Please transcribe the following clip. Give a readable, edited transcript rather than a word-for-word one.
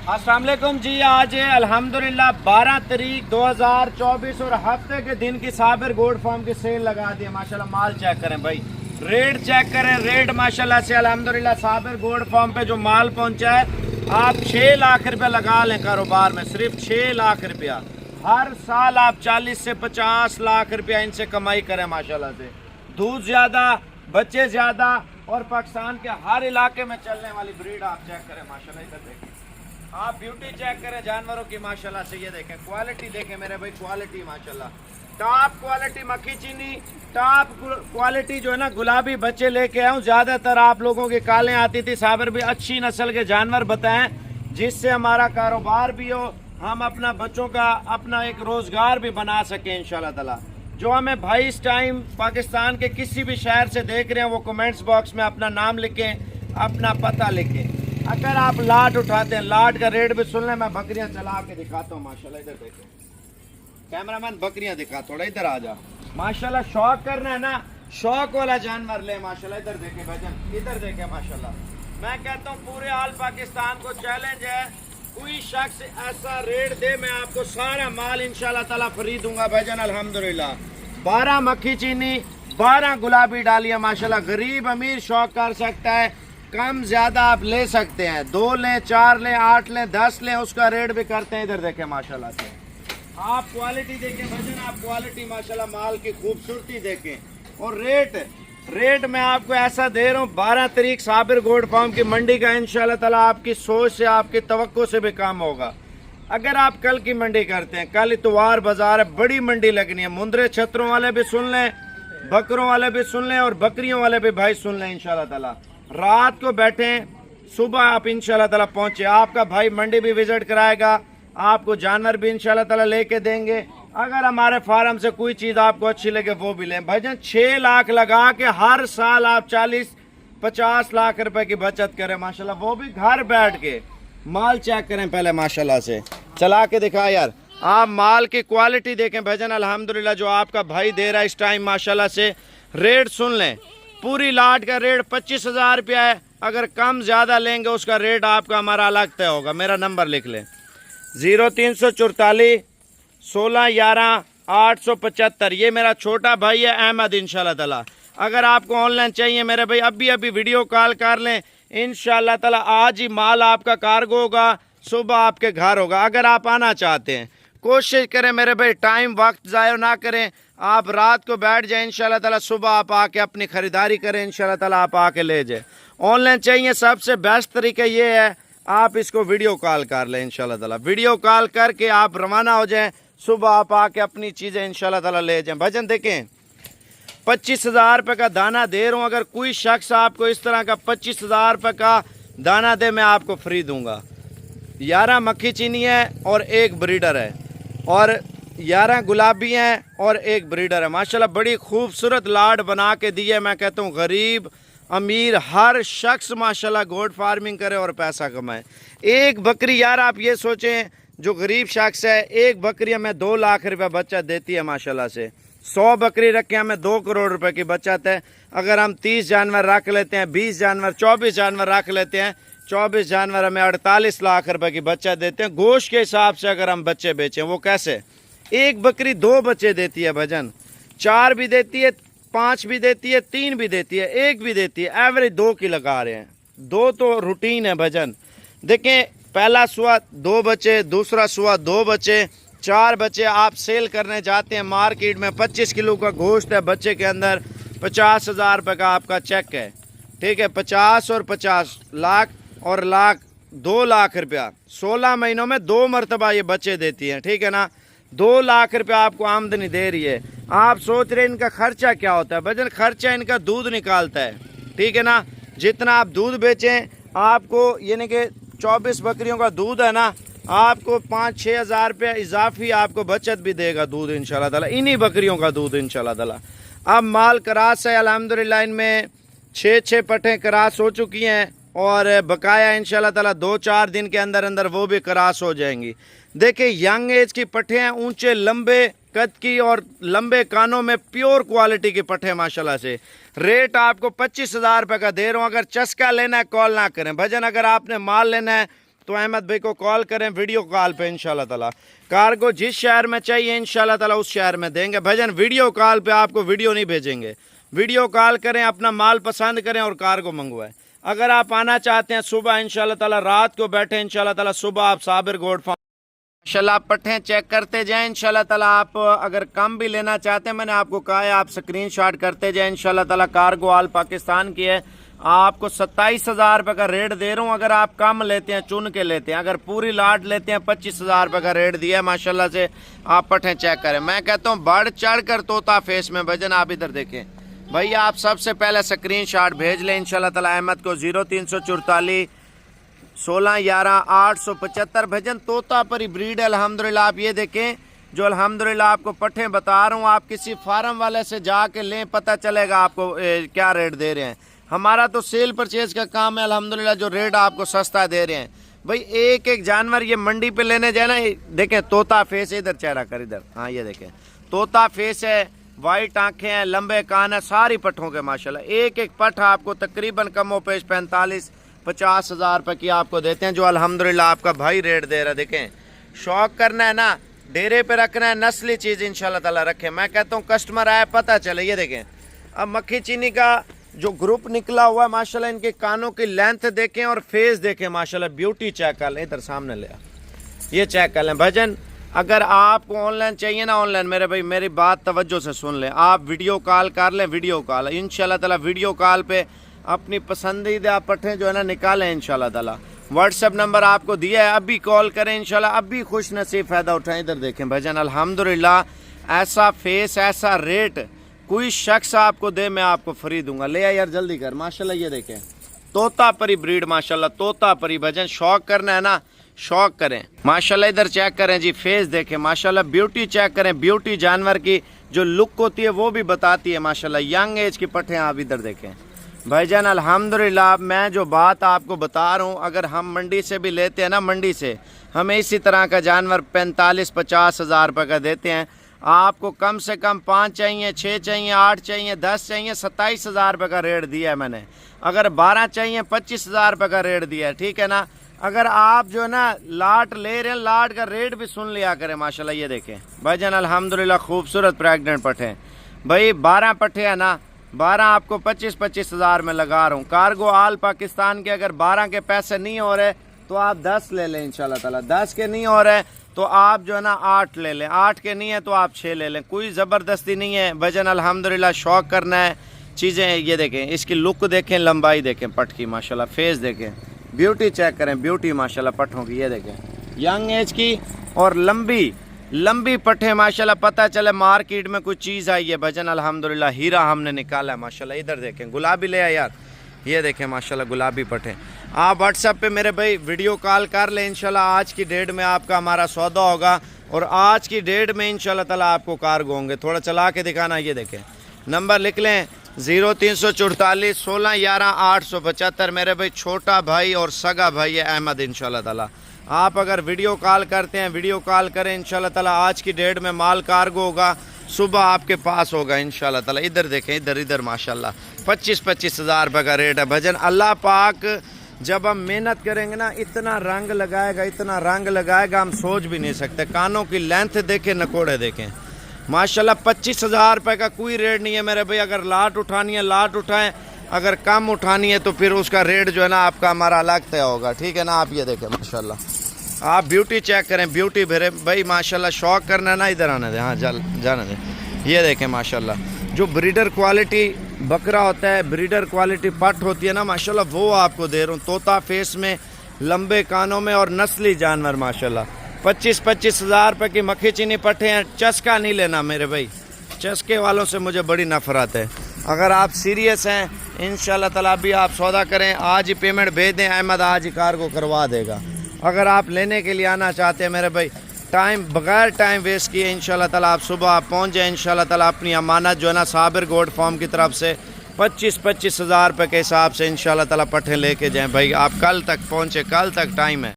अस्सलाम वालेकुम जी। आज है अल्हम्दुलिल्लाह 12 तारीख 2024 और हफ्ते के दिन की साबिर गोल्ड फार्म की सेल लगा दी है। माशाल्लाह माल चेक करें भाई, रेट चेक करें। रेट माशाल्लाह से अल्हम्दुलिल्लाह साबिर गोल्ड फार्म पे जो माल पहुंचा है, आप 6 लाख रुपया लगा लें कारोबार में, सिर्फ 6 लाख रुपया। हर साल आप 40 से 50 लाख रुपया इनसे कमाई करें माशाल्लाह से। दूध ज़्यादा, बच्चे ज़्यादा और पाकिस्तान के हर इलाके में चलने वाली ब्रीड आप चेक करें माशाल्लाह। इधर देखें, आप ब्यूटी चेक करें जानवरों की माशाल्लाह से। ये देखें क्वालिटी, देखें मेरे भाई क्वालिटी माशाल्लाह, टॉप क्वालिटी मक्खी चीनी, टॉप क्वालिटी जो है ना। गुलाबी बच्चे लेके आऊँ, ज़्यादातर आप लोगों की कालें आती थी, साबिर भी अच्छी नस्ल के जानवर बताएं जिससे हमारा कारोबार भी हो, हम अपना बच्चों का अपना एक रोज़गार भी बना सकें इंशाल्लाह ताला। जो हमें भाई इस टाइम पाकिस्तान के किसी भी शहर से देख रहे हैं, वो कमेंट्स बॉक्स में अपना नाम लिखें, अपना पता लिखें। अगर आप लाट उठाते हैं, लाट का रेट भी सुन लें। मैं बकरियां चला के दिखाता हूँ माशाल्लाह। इधर देखो कैमरामैन, बकरियां दिखा, थोड़ा इधर आ जा माशाल्लाह। शौक करना है ना, शौक वाला जानवर ले माशाल्लाह। इधर देखे भाईजान, इधर देखे माशाल्लाह। मैं कहता हूँ पूरे आल पाकिस्तान को चैलेंज है, कोई शख्स ऐसा रेट दे, मैं आपको सारा माल इंशाल्लाह ताला फ्री दूंगा भाईजान अल्हम्दुलिल्लाह। 12 मक्खी चीनी, 12 गुलाबी डालियां माशाल्लाह। गरीब अमीर शौक कर सकता है, कम ज्यादा आप ले सकते हैं। 2 लें, 4 लें, 8 लें, 10 लें, उसका रेट भी करते हैं। इधर देखें माशाल्लाह से, आप क्वालिटी देखें भजन, आप क्वालिटी माशाल्लाह, माल की खूबसूरती देखें। और रेट मैं आपको ऐसा दे रहा हूँ, 12 तारीख साबिर गोल्ड फार्म की मंडी का इंशाल्लाह ताला आपकी सोच से, आपकी तवक्को से भी काम होगा। अगर आप कल की मंडी करते हैं, कल इतवार बाजार है, बड़ी मंडी लगनी है। मुंद्रे छतरों वाले भी सुन लें, बकरों वाले भी सुन लें और बकरियों वाले भी भाई सुन लें इंशाल्लाह ताला। रात को बैठे, सुबह आप इंशाल्लाह ताला पहुंचे, आपका भाई मंडी भी विजिट कराएगा, आपको जानवर भी इंशाल्लाह ताला लेके देंगे। अगर हमारे फार्म से कोई चीज़ आपको अच्छी लगे वो भी लें भाईजान। 6 लाख लगा के हर साल आप 40-50 लाख रुपए की बचत करें माशाल्लाह, वो भी घर बैठ के। माल चेक करें पहले माशाल्लाह से, चला के दिखा यार। आप माल की क्वालिटी देखें भाईजान अल्हम्दुलिल्लाह, जो आपका भाई दे रहा है इस टाइम माशाल्लाह से। रेट सुन लें, पूरी लाट का रेट 25,000 रुपया है। अगर कम ज़्यादा लेंगे उसका रेट आपका हमारा अलग तय होगा। मेरा नंबर लिख लें, 0344 16 11 875। ये मेरा छोटा भाई है अहमद इंशाल्लाह ताला। अगर आपको ऑनलाइन चाहिए मेरे भाई, अभी वीडियो कॉल कर लें इंशाल्लाह ताला। आज ही माल आपका कार्गो होगा, सुबह आपके घर होगा। अगर आप आना चाहते हैं, कोशिश करें मेरे भाई, टाइम वक्त ज़ाया ना करें। आप रात को बैठ जाए इंशाल्लाह ताला, सुबह आप आके अपनी ख़रीदारी करें इंशाल्लाह ताला, आप आके ले जाए। ऑनलाइन चाहिए, सबसे बेस्ट तरीका ये है, आप इसको वीडियो कॉल कर लें इंशाल्लाह ताला। वीडियो कॉल करके आप रवाना हो जाएं, सुबह आप आके अपनी चीज़ें इंशाल्लाह ताला ले जाएं। भजन देखें, 25,000 रुपये का दाना दे रहा हूँ। अगर कोई शख्स आपको इस तरह का 25,000 रुपये का दाना दे, मैं आपको फ्री दूंगा। 11 मक्खी चीनी है और 1 ब्रीडर है, और 11 गुलाबी हैं और 1 ब्रीडर है माशाल्लाह। बड़ी खूबसूरत लाड बना के दी है। मैं कहता हूँ गरीब अमीर हर शख्स माशाल्लाह गोट फार्मिंग करे और पैसा कमाए। एक बकरी यार आप ये सोचें, जो गरीब शख्स है, एक बकरी हमें 2 लाख रुपये बचत देती है माशाल्लाह से। 100 बकरी रखें, हमें 2 करोड़ रुपए की बचत है। अगर हम 30 जानवर रख लेते हैं, 20 जानवर, 24 जानवर रख लेते हैं, 24 जानवर हमें 48 लाख रुपए की बचत देते हैं। गोश्त के हिसाब से अगर हम बच्चे बेचें, वो कैसे? एक बकरी 2 बच्चे देती है भजन, 4 भी देती है, 5 भी देती है, 3 भी देती है, 1 भी देती है। एवरेज 2 की लगा रहे हैं। 2 तो रूटीन है भजन। देखें, पहला सुआ 2 बच्चे, दूसरा सुआ 2 बच्चे, 4 बच्चे। आप सेल करने जाते हैं मार्केट में, 25 किलो का गोश्त है बच्चे के अंदर, 50,000 रुपये का आपका चेक है, ठीक है। 50 और 50 लाख और लाख, 2 लाख रुपया 16 महीनों में 2 मरतबा ये बच्चे देती हैं, ठीक है ना। 2 लाख रुपया आपको आमदनी दे रही है। आप सोच रहे हैं इनका खर्चा क्या होता है भजन? खर्चा इनका दूध निकालता है, ठीक है ना। जितना आप दूध बेचें, आपको यानी कि 24 बकरियों का दूध है ना, आपको 5-6 हज़ार रुपया इजाफी आपको बचत भी देगा दूध इंशाल्लाह ताला, इन्हीं बकरियों का दूध इंशाल्लाह ताला। अब माल करास है अल्हम्दुलिल्लाह, इनमें 6 पट्टें करास हो चुकी हैं और बकाया इंशाल्लाह ताला 2-4 दिन के अंदर अंदर वो भी करास हो जाएंगी। देखिए, यंग एज की पट्टे हैं, ऊंचे लंबे कद की और लंबे कानों में, प्योर क्वालिटी के पट्टे माशाल्लाह से। रेट आपको 25,000 रुपये का दे रहा हूँ। अगर चस्का लेना है कॉल ना करें भजन। अगर आपने माल लेना है तो अहमद भाई को कॉल करें वीडियो कॉल पे इंशाल्लाह ताला। कार्गो जिस शहर में चाहिए इंशाल्लाह ताला उस शहर में देंगे भजन। वीडियो कॉल पे आपको वीडियो नहीं भेजेंगे, वीडियो कॉल करें, अपना माल पसंद करें और कार्गो मंगवाएं। अगर आप आना चाहते हैं सुबह इंशाल्लाह ताला, रात को बैठे इंशाल्लाह ताला, सुबह आप साबिर गोड फार्म इंशाल्लाह आप पट्ठे चेक करते जाएं इंशाल्लाह ताला। आप अगर कम भी लेना चाहते हैं, मैंने आपको कहा है आप स्क्रीनशॉट करते जाएं इंशाल्लाह ताला। कार्गो ऑल पाकिस्तान की है, आपको 27,000 रुपये का रेट दे रहा हूँ। अगर आप कम लेते हैं, चुन के लेते हैं, अगर पूरी लाट लेते हैं 25,000 रुपये का रेट दिया है माशाल्लाह से। आप पट्ठे चेक करें। मैं कहता हूँ बढ़ चढ़ कर तोता फेस में भजन। आप इधर देखें भैया, आप सबसे पहले स्क्रीनशॉट भेज लें इंशाल्लाह ताला अहमद को 0344 1611 875 भजन। तोता परी ब्रीड है अल्हम्दुलिल्लाह। आप ये देखें जो अल्हम्दुलिल्लाह आपको पट्ठे बता रहा हूँ, आप किसी फार्म वाले से जाके लें, पता चलेगा आपको क्या रेट दे रहे हैं। हमारा तो सेल परचेज का काम है अल्हम्दुलिल्लाह, जो रेट आपको सस्ता दे रहे हैं भाई। एक एक जानवर ये मंडी पे लेने जाए ना, देखें तोता फेस है, इधर चेहरा कर इधर, हाँ ये देखें तोता फेस है, वाइट आंखें हैं, लंबे कान है, सारी पट्ठों के माशाल्लाह। एक एक पट्ठ आपको तकरीबन कमो पेश 45-50 हज़ार रुपये की आपको देते हैं, जो अल्हम्दुलिल्लाह आपका भाई रेट दे रहा है। देखें शौक करना है ना, डेरे पे रखना है, नस्ली चीज़ इंशाल्लाह ताला रखें। मैं कहता हूँ कस्टमर आए पता चले। ये देखें अब मक्खी चीनी का जो ग्रुप निकला हुआ है माशाल्लाह, इनके कानों की लेंथ देखें और फेस देखें माशाल्लाह। ब्यूटी चेक कर लें, इधर सामने ले ये चेक कर लें भजन। अगर आपको ऑनलाइन चाहिए ना, ऑनलाइन मेरे भाई मेरी बात तवज्जो से सुन लें, आप वीडियो कॉल कर लें, वीडियो कॉल इंशाल्लाह ताला वीडियो कॉल पे अपनी पसंदीदा पट्ठे जो है ना निकालें इंशाल्लाह ताला। व्हाट्सएप नंबर आपको दिया है, अभी कॉल करें इंशाल्लाह, अभी खुश नसीब फ़ायदा उठाएं। इधर देखें भजन अल्हम्दुलिल्लाह ऐसा फेस ऐसा रेट कोई शख्स आपको दे, मैं आपको फ्री दूंगा। ले आ यार जल्दी कर माशाल्लाह। ये देखें तोता परी ब्रीड माशाल्लाह, तोता परी भजन। शौक करना है ना, शौक करें माशाल्लाह। इधर चेक करें जी, फेस देखें माशाल्लाह, ब्यूटी चेक करें। ब्यूटी जानवर की जो लुक होती है वो भी बताती है माशाल्लाह। यंग एज की पट्ठे आप इधर देखें भाईजान अल्हम्दुलिल्लाह। मैं जो बात आपको बता रहा हूँ, अगर हम मंडी से भी लेते हैं ना, मंडी से हमें इसी तरह का जानवर 45-50 हज़ार रुपये का देते हैं। आपको कम से कम 5 चाहिए, 6 चाहिए, 8 चाहिए, 10 चाहिए, 27,000 रुपये का रेट दिया है मैंने। अगर 12 चाहिए 25,000 रुपये का रेट दिया है, ठीक है ना। अगर आप जो है ना लाट ले रहे हैं, लाट का रेट भी सुन लिया करें माशाल्लाह। ये देखें भाईजान अल्हम्दुलिल्लाह खूबसूरत प्रेग्नेंट पट्ठे भाई। 12 पट्ठे है ना, 12 आपको 25-25 हज़ार में लगा रहा हूँ। कार्गो ऑल पाकिस्तान के अगर 12 के पैसे नहीं हो रहे तो आप 10 ले लें इंशाल्लाह ताला। 10 के नहीं हो रहे तो आप जो है ना 8 ले लें, 8 के नहीं है तो आप 6 ले लें। कोई ज़बरदस्ती नहीं है भजन अल्हम्दुलिल्लाह। शौक करना है चीज़ें। ये देखें इसकी लुक देखें, लंबाई देखें पट्ठ की माशाल्लाह, फेस देखें, ब्यूटी चेक करें, ब्यूटी माशाल्लाह पट्ठों की। ये देखें यंग एज की और लंबी लंबी पट्ठे माशाल्लाह। पता चले मार्केट में कोई चीज़ आई है भजन अल्हम्दुलिल्लाह, हीरा हमने निकाला है माशाल्लाह। इधर देखें गुलाबी ले आया यार, ये देखें माशाल्लाह गुलाबी पट्ठे। आप व्हाट्सएप पे मेरे भाई वीडियो कॉल कर लें इंशाल्लाह। आज की डेट में आपका हमारा सौदा होगा और आज की डेट में इंशाल्लाह ताला आपको कार्गो होंगे। थोड़ा चला के दिखाना। ये देखें नंबर लिख लें 0344 1611 875। मेरे भाई छोटा भाई और सगा भाई है अहमद इंशाल्लाह ताला। आप अगर वीडियो कॉल करते हैं, वीडियो कॉल करें इंशाल्लाह ताला। आज की डेट में माल कार्गो होगा, सुबह आपके पास होगा इंशाल्लाह ताला। इधर देखें, इधर इधर माशाल्लाह 25-25 हज़ार रुपये का रेट है भजन। अल्लाह पाक जब हम मेहनत करेंगे ना, इतना रंग लगाएगा, इतना रंग लगाएगा हम सोच भी नहीं सकते। कानों की लेंथ देखें, नकोड़े देखें माशाल्लाह। 25,000 रुपये का कोई रेट नहीं है मेरे भाई। अगर लाट उठानी है लाट उठाएं, अगर कम उठानी है तो फिर उसका रेट जो है ना आपका हमारा अलग तय होगा, ठीक है ना। आप ये देखें माशाल्लाह, आप ब्यूटी चेक करें, ब्यूटी भेरे भाई माशाल्लाह। शौक करना है ना, इधर आने दें, हाँ जाने दें। ये देखें माशाल्लाह जो ब्रीडर क्वालिटी बकरा होता है, ब्रीडर क्वालिटी पट होती है ना माशाल्लाह, वो आपको दे रहा हूँ। तोता फेस में, लंबे कानों में और नस्ली जानवर माशाल्लाह। 25-25 हज़ार रुपये की मक्खी चीनी पट्टे हैं। चस्का नहीं लेना मेरे भाई, चस्के वालों से मुझे बड़ी नफरत है। अगर आप सीरियस हैं इंशाल्लाह ताला भी आप सौदा करें, आज ही पेमेंट भेज दें, अहमद आज ही कार्गो करवा देगा। अगर आप लेने के लिए आना चाहते हैं मेरे भाई, टाइम बगैर टाइम वेस्ट किए इंशाल्लाह ताला आप सुबह आप पहुँच जाए इंशाल्लाह ताला। अपनी अमानत जो है ना साबिर गोड फार्म की तरफ से 25-25 हज़ार रुपये के हिसाब से इंशाल्लाह ताला पट्ठे लेके जाएं भाई। आप कल तक पहुँचे, कल तक टाइम है।